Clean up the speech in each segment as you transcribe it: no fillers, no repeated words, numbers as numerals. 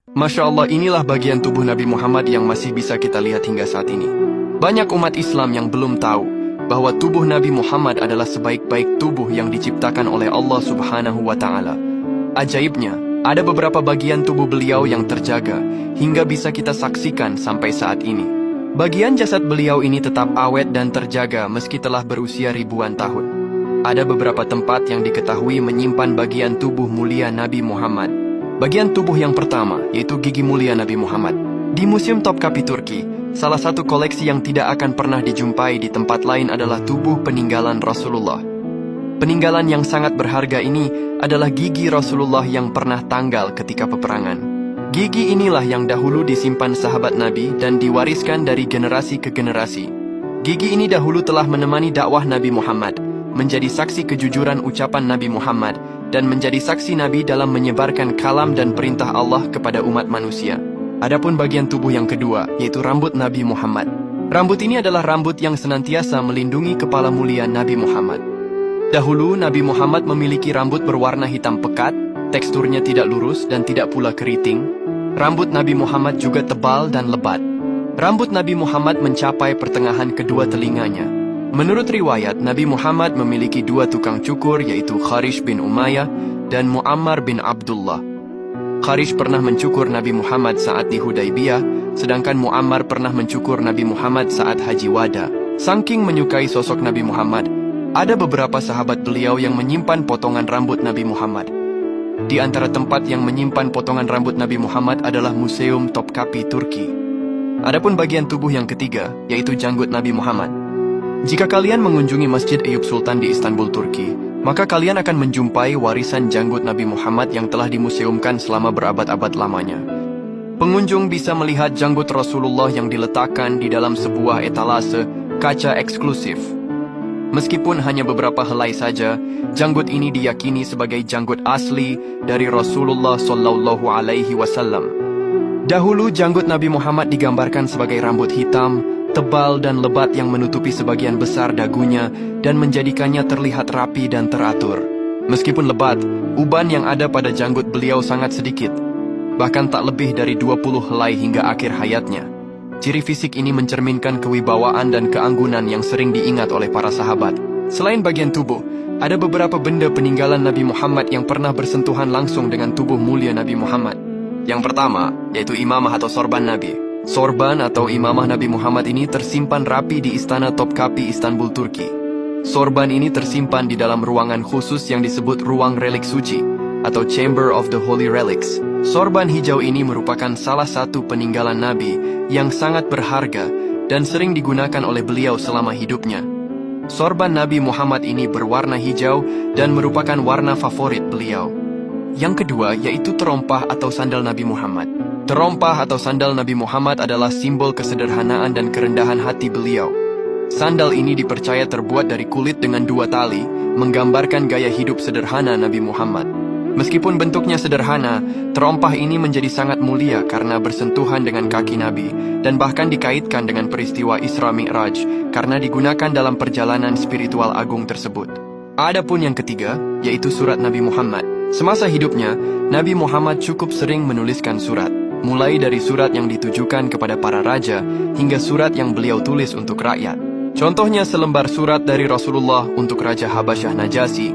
Masya Allah, inilah bagian tubuh Nabi Muhammad yang masih bisa kita lihat hingga saat ini. Banyak umat Islam yang belum tahu bahwa tubuh Nabi Muhammad adalah sebaik-baik tubuh yang diciptakan oleh Allah Subhanahu wa Ta'ala. Ajaibnya, ada beberapa bagian tubuh beliau yang terjaga hingga bisa kita saksikan sampai saat ini. Bagian jasad beliau ini tetap awet dan terjaga meski telah berusia ribuan tahun. Ada beberapa tempat yang diketahui menyimpan bagian tubuh mulia Nabi Muhammad. Bagian tubuh yang pertama, yaitu gigi mulia Nabi Muhammad. Di Museum Topkapi Turki, salah satu koleksi yang tidak akan pernah dijumpai di tempat lain adalah tubuh peninggalan Rasulullah. Peninggalan yang sangat berharga ini adalah gigi Rasulullah yang pernah tanggal ketika peperangan. Gigi inilah yang dahulu disimpan sahabat Nabi dan diwariskan dari generasi ke generasi. Gigi ini dahulu telah menemani dakwah Nabi Muhammad, menjadi saksi kejujuran ucapan Nabi Muhammad, dan menjadi saksi Nabi dalam menyebarkan kalam dan perintah Allah kepada umat manusia. Adapun bagian tubuh yang kedua, yaitu rambut Nabi Muhammad. Rambut ini adalah rambut yang senantiasa melindungi kepala mulia Nabi Muhammad. Dahulu, Nabi Muhammad memiliki rambut berwarna hitam pekat, teksturnya tidak lurus dan tidak pula keriting. Rambut Nabi Muhammad juga tebal dan lebat. Rambut Nabi Muhammad mencapai pertengahan kedua telinganya. Menurut riwayat, Nabi Muhammad memiliki dua tukang cukur, yaitu Kharish bin Umayyah dan Muammar bin Abdullah. Kharish pernah mencukur Nabi Muhammad saat di Hudaybiyah, sedangkan Muammar pernah mencukur Nabi Muhammad saat Haji Wada. Saking menyukai sosok Nabi Muhammad, ada beberapa sahabat beliau yang menyimpan potongan rambut Nabi Muhammad. Di antara tempat yang menyimpan potongan rambut Nabi Muhammad adalah Museum Topkapi Turki. Adapun bagian tubuh yang ketiga, yaitu janggut Nabi Muhammad. Jika kalian mengunjungi Masjid Eyüp Sultan di Istanbul, Turki, maka kalian akan menjumpai warisan janggut Nabi Muhammad yang telah dimuseumkan selama berabad-abad lamanya. Pengunjung bisa melihat janggut Rasulullah yang diletakkan di dalam sebuah etalase kaca eksklusif. Meskipun hanya beberapa helai saja, janggut ini diyakini sebagai janggut asli dari Rasulullah Shallallahu Alaihi Wasallam. Dahulu janggut Nabi Muhammad digambarkan sebagai rambut hitam, tebal dan lebat yang menutupi sebagian besar dagunya dan menjadikannya terlihat rapi dan teratur. Meskipun lebat, uban yang ada pada janggut beliau sangat sedikit, bahkan tak lebih dari 20 helai hingga akhir hayatnya. Ciri fisik ini mencerminkan kewibawaan dan keanggunan yang sering diingat oleh para sahabat. Selain bagian tubuh, ada beberapa benda peninggalan Nabi Muhammad yang pernah bersentuhan langsung dengan tubuh mulia Nabi Muhammad. Yang pertama, yaitu imamah atau sorban Nabi. Sorban atau imamah Nabi Muhammad ini tersimpan rapi di Istana Topkapi, Istanbul, Turki. Sorban ini tersimpan di dalam ruangan khusus yang disebut Ruang Relik Suci atau Chamber of the Holy Relics. Sorban hijau ini merupakan salah satu peninggalan Nabi yang sangat berharga dan sering digunakan oleh beliau selama hidupnya. Sorban Nabi Muhammad ini berwarna hijau dan merupakan warna favorit beliau. Yang kedua, yaitu terompah atau sandal Nabi Muhammad. Terompah atau sandal Nabi Muhammad adalah simbol kesederhanaan dan kerendahan hati beliau. Sandal ini dipercaya terbuat dari kulit dengan 2 tali, menggambarkan gaya hidup sederhana Nabi Muhammad. Meskipun bentuknya sederhana, terompah ini menjadi sangat mulia karena bersentuhan dengan kaki Nabi dan bahkan dikaitkan dengan peristiwa Isra Mi'raj karena digunakan dalam perjalanan spiritual agung tersebut. Adapun yang ketiga, yaitu surat Nabi Muhammad. Semasa hidupnya, Nabi Muhammad cukup sering menuliskan surat, mulai dari surat yang ditujukan kepada para raja hingga surat yang beliau tulis untuk rakyat. Contohnya selembar surat dari Rasulullah untuk Raja Habasyah Najasyi.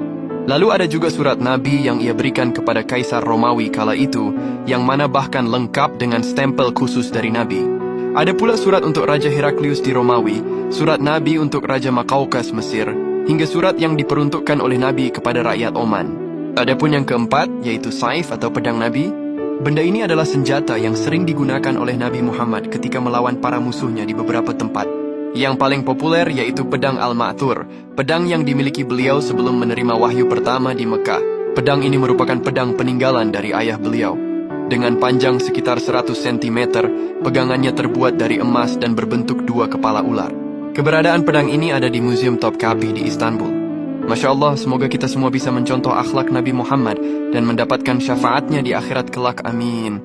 Lalu ada juga surat Nabi yang ia berikan kepada Kaisar Romawi kala itu, yang mana bahkan lengkap dengan stempel khusus dari Nabi. Ada pula surat untuk Raja Heraklius di Romawi, surat Nabi untuk Raja Makaukas Mesir, hingga surat yang diperuntukkan oleh Nabi kepada rakyat Oman. Adapun yang keempat, yaitu saif atau pedang Nabi. Benda ini adalah senjata yang sering digunakan oleh Nabi Muhammad ketika melawan para musuhnya di beberapa tempat. Yang paling populer yaitu pedang Al-Ma'thur, pedang yang dimiliki beliau sebelum menerima wahyu pertama di Mekah. Pedang ini merupakan pedang peninggalan dari ayah beliau. Dengan panjang sekitar 100 cm, pegangannya terbuat dari emas dan berbentuk 2 kepala ular. Keberadaan pedang ini ada di Museum Topkapi di Istanbul. Masya Allah, semoga kita semua bisa mencontoh akhlak Nabi Muhammad dan mendapatkan syafaatnya di akhirat kelak. Amin.